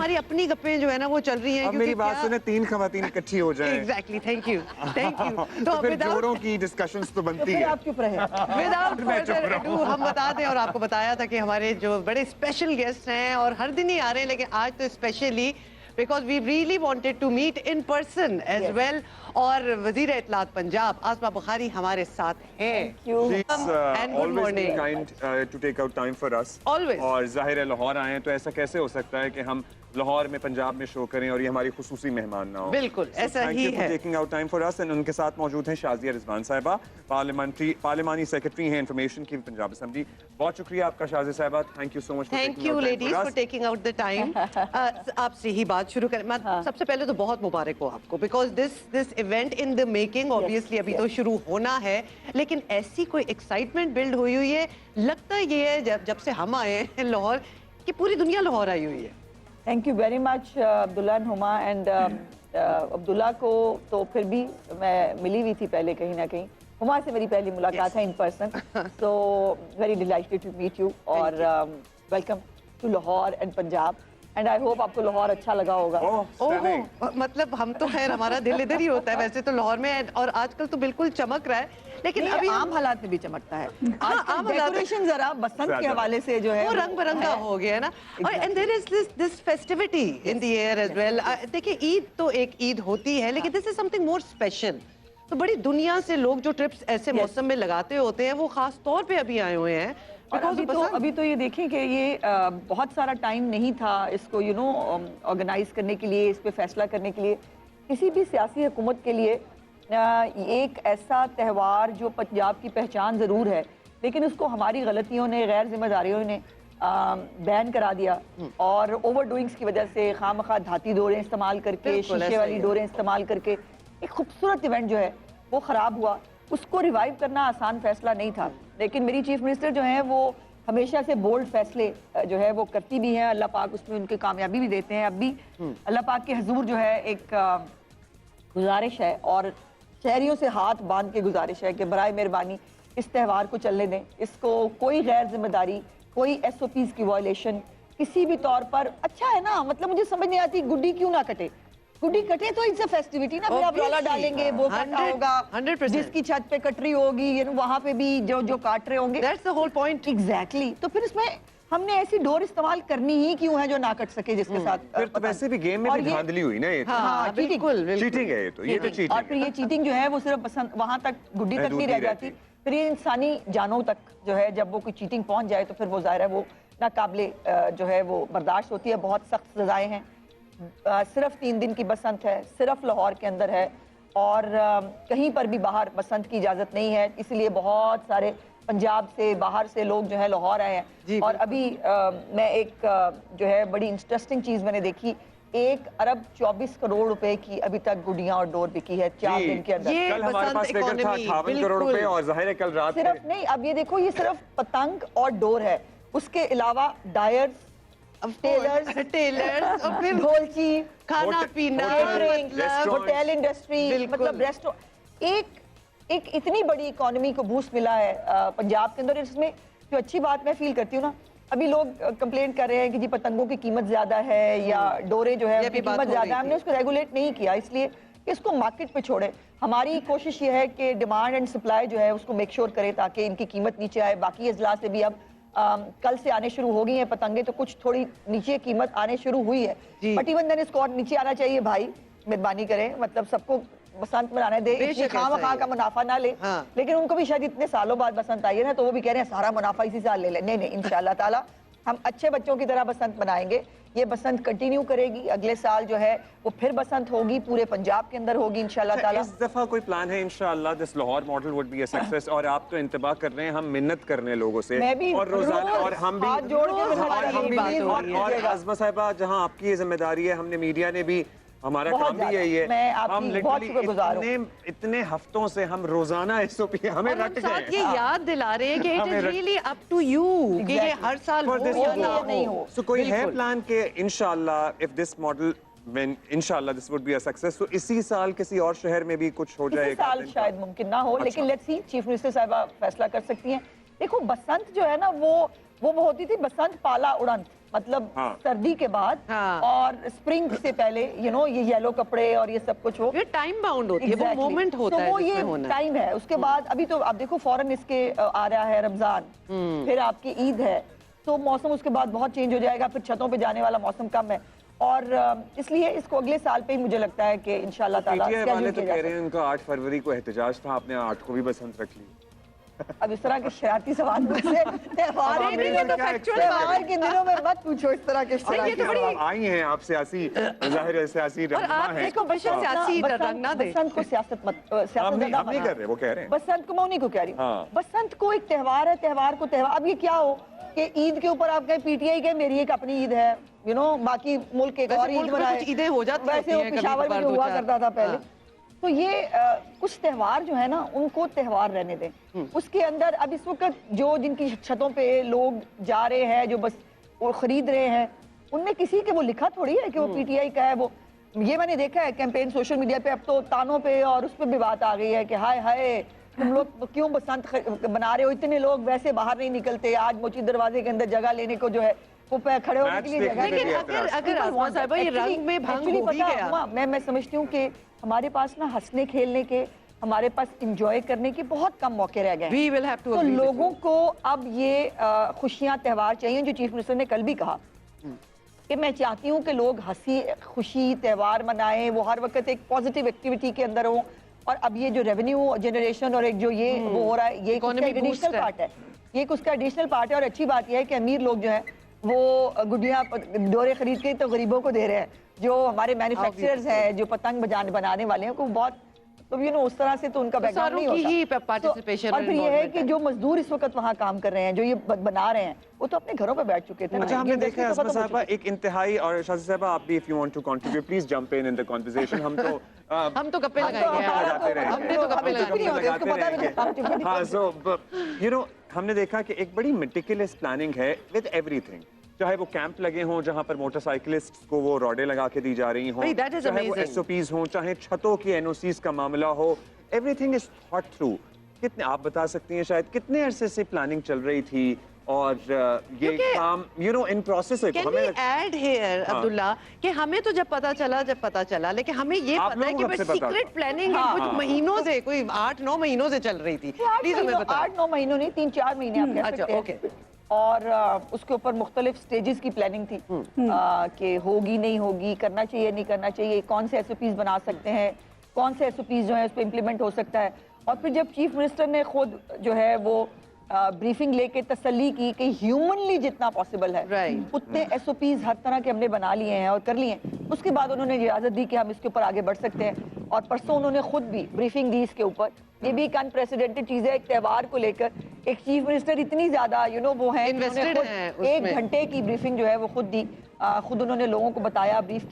हमारी अपनी गप्पें जो है ना वो चल रही हैं। अब मेरी बात सुने, 3 ख़वातीन इकट्ठी हो जाएं। Exactly, thank you. तो फिर जोड़ों की डिस्कशंस तो बनती है। आप चुप रहे। Without further ado, हम बता दें, और आपको बताया था कि हमारे जो बड़े स्पेशल गेस्ट हैं और हर दिन ही आ रहे हैं, लेकिन आज तो specially because we really wanted to meet in person as well. और वज़ीर इत्तलात पंजाब आसमा बुखारी हमारे साथ हैं। And good morning. Kind to take out time for us. Always. और ज़ाहिर है लाहौर आए तो ऐसा कैसे हो सकता है कि हम लाहौर में पंजाब में शो करें और ये हमारी खुसूसी मेहमान ना हो। बिल्कुल ऐसा ही है। Taking out time for us. And उनके साथ मौजूद हैं शाज़िया रिजवान साहिबा, पार्लिमानी सेक्रेटरी हैं इन्फॉर्मेशन की पंजाब असेंबली। बहुत शुक्रिया आपका शाज़िया साहिबा, thank you so much. Thank you ladies for taking out the time. आपसे ही बात शुरू करें। सबसे पहले तो बहुत मुबारक हो आपको, because this event in the making, obviously अभी तो शुरू होना है, लेकिन ऐसी कोई एक्साइटमेंट बिल्ड हुई हुई है। लगता ये है जब से हम आए हैं लाहौर कि पूरी दुनिया लाहौर आई हुई है। Thank you very much Abdullah and Huma. And Abdullah को तो फिर भी मैं मिली हुई थी पहले कहीं ना कहीं, हुमा से मेरी पहली मुलाकात है in person, so very delighted to meet you और welcome to Lahore and Punjab. And I hope आपको लाहौर अच्छा लगा होगा। मतलब हम तो खैर हमारा दिल इधर ही होता है वैसे तो लाहौर में, और आजकल तो बिल्कुल चमक रहा है, लेकिन अभी आम हालात में भी चमकता है। आम डेकोरेशन जरा बसंत के हवाले से जो है वो रंग बिरंगा हो गया है ना। और and there is this festivity in the air as well. देखिए ईद तो एक ईद होती है, लेकिन this is something more special. तो बड़ी दुनिया से लोग जो ट्रिप्स ऐसे मौसम में लगाते होते हैं वो खास तौर पे अभी आए हुए हैं। और अभी तो ये देखें कि ये बहुत सारा टाइम नहीं था इसको ऑर्गेनाइज करने के लिए, इस पे फैसला करने के लिए। किसी भी सियासी हुकूमत के लिए एक ऐसा त्यौहार जो पंजाब की पहचान ज़रूर है, लेकिन उसको हमारी गलतियों ने, गैर जिम्मेदारियों ने बैन करा दिया, और ओवर डूइंग्स की वजह से खामखा धाती डोरें इस्तेमाल करके, शीशे वाली डोरें इस्तेमाल करके एक खूबसूरत इवेंट जो है वो ख़राब हुआ। उसको रिवाइव करना आसान फैसला नहीं था, लेकिन मेरी चीफ मिनिस्टर जो है वो हमेशा से बोल्ड फैसले जो है वो करती भी हैं। अल्लाह पाक उसमें उनकी कामयाबी भी देते हैं। अब भी अल्लाह पाक के हुजूर जो है एक गुजारिश है, और शहरियों से हाथ बांध के गुजारिश है कि बराए मेहरबानी इस त्यौहार को चलने दें। इसको कोई गैर जिम्मेदारी, कोई SOPs की वायलेशन किसी भी तौर पर, अच्छा है ना, मतलब मुझे समझ नहीं आती गुड्डी क्यों ना कटे। गुड्डी कटे तो इट्स अ फेस्टिविटी ना, फिर आप रौला डालेंगे, वो काटा होगा, 100%। जिसकी छत पे कटरी होगी वहां पे भी जो काट रहे होंगे। That's the whole point. Exactly. तो फिर इसमें हमने ऐसी डोर इस्तेमाल करनी ही क्यों है जो ना कट सके जिसके साथ। फिर तो वैसे भी गेम में भी धांधली हुई ना, ये हाँ, बिल्कुल चीटिंग है, ये तो चीटिंग। और फिर ये चीटिंग जो है वो सिर्फ पसंद वहां तक, गुड्डी तक नहीं रह जाती, फिर ये इंसानी जानों तक जो है जब वो कोई चीटिंग पहुंच जाए तो फिर वो ज़ाहिर है वो नाकाबिले जो है वो बर्दाश्त होती है। बहुत सख्त सजाएं हैं। सिर्फ 3 दिन की बसंत है, सिर्फ लाहौर के अंदर है, और कहीं पर भी बाहर बसंत की इजाज़त नहीं है। इसलिए बहुत सारे पंजाब से, बाहर से लोग जो है लाहौर आए हैं। और अभी मैं एक जो है बड़ी इंटरेस्टिंग चीज़ मैंने देखी, 1 अरब 24 करोड़ रुपए की अभी तक गुड़ियां और डोर बिकी है 4 दिन के अंदर। कल हमारे पास फिगर था 58 करोड़ रुपए, और ज़ाहिर है कल रात सिर्फ नहीं, अब ये देखो ये सिर्फ पतंग और डोर है, उसके अलावा डायर्स, टेलर्स और फिर ढोलची, खाना पीना, होटल इंडस्ट्री, मतलब रेस्टोरेंट, एक इतनी बड़ी इकोनॉमी को बूस्ट मिला है पंजाब के अंदर। इसमें जो अच्छी बात मैं फील करती हूँ ना, अभी लोग कंप्लेंट कर रहे हैं कि जी पतंगों की कीमत ज्यादा है या डोरे जो है उसकी कीमत ज्यादा है। हमने उसको रेगुलेट नहीं किया, इसलिए इसको मार्केट पे छोड़े। हमारी कोशिश ये है कि डिमांड एंड सप्लाई जो है उसको मेक श्योर करे ताकि इनकी कीमत नीचे आए। बाकी अजला से भी अब कल से आने शुरू हो गई हैं पतंगे, तो कुछ थोड़ी नीचे कीमत आने शुरू हुई है, बट इवन देन इसको नीचे आना चाहिए भाई, मेहरबानी करें, मतलब सबको बसंत मनाने दे, खामखा का मुनाफा ना ले। लेकिन उनको भी शायद इतने सालों बाद बसंत आई है ना, तो वो भी कह रहे हैं सारा मुनाफा इसी साल ले ले। नहीं, इंशाल्लाह ताला हम अच्छे बच्चों की तरह बसंत मनाएंगे। ये बसंत कंटिन्यू करेगी, अगले साल जो है वो फिर बसंत होगी, पूरे पंजाब के अंदर होगी इंशाल्लाह ताला। इस दफा कोई प्लान है इंशाल्लाह this Lahore model would be a success? और आप तो इंतबाह कर रहे हैं, हम मिन्नत करने लोगों से, मैं भी और रोजाना, और हम भी हाथ जोड़ के और आज़मा साहिबा जहां आपकी ये जिम्मेदारी है, हमने मीडिया ने भी, हमारा काम भी यही है, मैं हम आपकी बहुत शुक्रगुजार हूं। इतने हफ्तों से हम रोजाना SOP हमें रट गए, ये याद दिला रहे हैं कि it is really up to you कि ये हर साल हो या ना हो। सो कोई है प्लान के इंशाल्लाह if this model when inshallah this would be a success, so इसी साल किसी और शहर में भी कुछ हो जाए? इसी साल शायद मुमकिन ना हो, लेकिन लेट्स सी, चीफ मिनिस्टर साहिबा फैसला कर सकती हैं। देखो बसंत जो है ना वो وہ ہوتی تھی بسنت پالا اڑنت، مطلب سردی کے بعد اور اسپرنگ سے پہلے یہ یلو کپڑے اور یہ سب کچھ ہو، یہ ٹائم باؤنڈ ہوتی ہے، وہ مومنٹ ہوتا ہے تو وہ جس میں یہ ہونا ٹائم ہے۔ اس کے بعد ابھی تو آپ دیکھو فوراً اس کے آ رہا ہے رمضان، پھر آپ کی عید ہے، تو موسم اس کے بعد بہت چینج ہو جائے گا، پھر چھتوں پہ جانے والا موسم کم ہے، اور اس لیے اس کو اگلے سال پہ ہی مجھے لگتا ہے کہ انشاءاللہ تعالیٰ PTI والے تو کہہ رہے ہیں ان کا 8 فروری کو احتجاج تھا، آپ نے 8 کو بھی بسنت رکھ لی۔ اب اس طرح کے شرارتی سوال مجھ سے تہوار کے دنوں میں مت پوچھو اس طرح کے شرارتی۔ آئی ہیں آپ سیاسی، ظاہر ہے سیاسی رہنما ہیں، دیکھو سیاسی رنگ نہ دے، بسنت کو سیاست مت، ہم نہیں کر رہے، وہ کہہ رہے ہیں بسنت کو میں انہیں کو کہہ رہی ہوں، بسنت کو ایک تہوار ہے، تہوار کو تہوار، اب یہ کیا ہو کہ عید کے اوپر آپ کہیں PTI کہ میری ایک اپنی عید ہے، باقی ملک ایک اور عید منائے، عیدیں ہو جاتی ویسے وہ پشاور میں جو ہوا کرتا تھا پہلے۔ تو یہ کچھ تہوار جو ہے نا ان کو تہوار رہنے دیں، اس کے اندر اب اس وقت جو جن کی چھتوں پہ لوگ جا رہے ہیں، جو بس وہ خرید رہے ہیں، ان میں کسی کے وہ لکھا تھوڑی ہے کہ وہ PTI کا ہے، وہ یہ میں نے دیکھا ہے کیمپین سوشل میڈیا پہ، اب تو تانوں پہ اور اس پہ بھی بات آ گئی ہے کہ ہائے ہائے تم لوگ کیوں بسنت بنا رہے ہو، اتنے لوگ ویسے باہر نہیں نکلتے، آج موچی دروازے کے اندر جگہ لینے کو جو ہے وہ کھڑے ہونے کے لیے جگہ، لیکن اگر آسما صاحبہ یہ رنگ میں بھنگ ہو ہی گیا، میں سمجھتی ہوں کہ ہمارے پاس نا ہنسنے کھیلنے کے، ہمارے پاس انجوائے کرنے کے بہت کم موقع رہ گئے ہیں، تو لوگوں کو اب یہ خوشیاں تہوار چاہیے، جو چیف منسٹر نے کل بھی کہا کہ میں چاہتی ہوں کہ لوگ ہنسی خوشی تہوار منائیں، وہ ہر وقت ایک پازیٹیو ایکٹیویٹی کے اندر ہوں، اور اب یہ جو ریونیو جنریشن اور ایک جو یہ وہ ہو رہا ہے، یہ ایڈیشنل پارٹ ہے، یہ اس کا ایڈیشنل پارٹ ہے، اور اچھی بات یہ ہے کہ امیر لوگ جو ہیں وہ گڈیاں ڈورے خرید کے تو غریبوں کو دے رہے ہیں، جو ہمارے مینوفیکچررز ہیں، جو پتنگ بنانے والے ہیں، وہ بہت تو اس طرح سے تو ان کا بیک گراؤنڈ نہیں ہوتا، اور پھر یہ ہے کہ جو مزدور اس وقت وہاں کام کر رہے ہیں، جو یہ بنا رہے ہیں، وہ تو اپنے گھروں پہ بیٹھ چکے تھے۔ اچھا ہم نے دیکھا ہے اسما صاحبہ ایک انتہائی، اور شازی صاحبہ آپ بھی if you want to contribute please jump in the conversation، ہم تو گپے لگائیں گے، ہم نے تو گپے لگائیں گے، ہاں so ہم نے دیکھا کہ ایک بڑی meticulous planning ہے with everything، چاہے وہ کیمپ لگے ہوں جہاں پر موٹر سائیکلسٹ کو وہ روڈیں لگا کے دی جا رہی ہوں، چاہے وہ SOPs ہوں، چاہے چھتوں کی NOCs کا معاملہ ہو، everything is thought through۔ کتنے آپ بتا سکتی ہیں شاید کتنے عرصے سے پلاننگ چل رہی تھی، اور یہ کام in process ہے؟ Can we add here عبداللہ کہ ہمیں تو جب پتا چلا لیکن ہمیں یہ پتا ہے کہ سیکرٹ پلاننگ کچھ مہینوں سے، کوئی 8-9 مہینوں سے چل رہی تھی، پلیز ہمیں بتا۔ 8-9 مہینوں نہیں، 3-4 مہینے آپ کہہ سکتے ہیں، اور اس کے اوپر مختلف سٹیجز کی پلاننگ تھی کہ ہوگی نہیں ہوگی، کرنا چاہیے نہیں کرنا چاہیے، کون سے SOPs بنا سکتے ہیں، کون سے SOPs جو ہیں اس پہ امپلیمنٹ ہو سکتا ہے، اور پھر جب چیف منسٹر نے خود جو ہے وہ بریفنگ لے کے تسلی کی کہ ہیومنلی جتنا پاسبل ہے اتنے SOPs ہر طرح کے ہم نے بنا لیے ہیں اور کر لیے ہیں، اس کے بعد انہوں نے اجازت دی کہ ہم اس کے اوپر آگے بڑھ سکتے ہیں، اور پرسوں انہوں نے خود بھی بریفنگ دی اس کے اوپر۔ یہ بھی ایک انپریسیڈنٹڈ چیز ہے، ایک تہوار کو لے کر ایک چیف منسٹر اتنی زیادہ وہ ہیں، 1 گھنٹے کی بریفنگ جو ہے وہ خود دی، خود انہوں نے لوگوں کو بتایا، بریف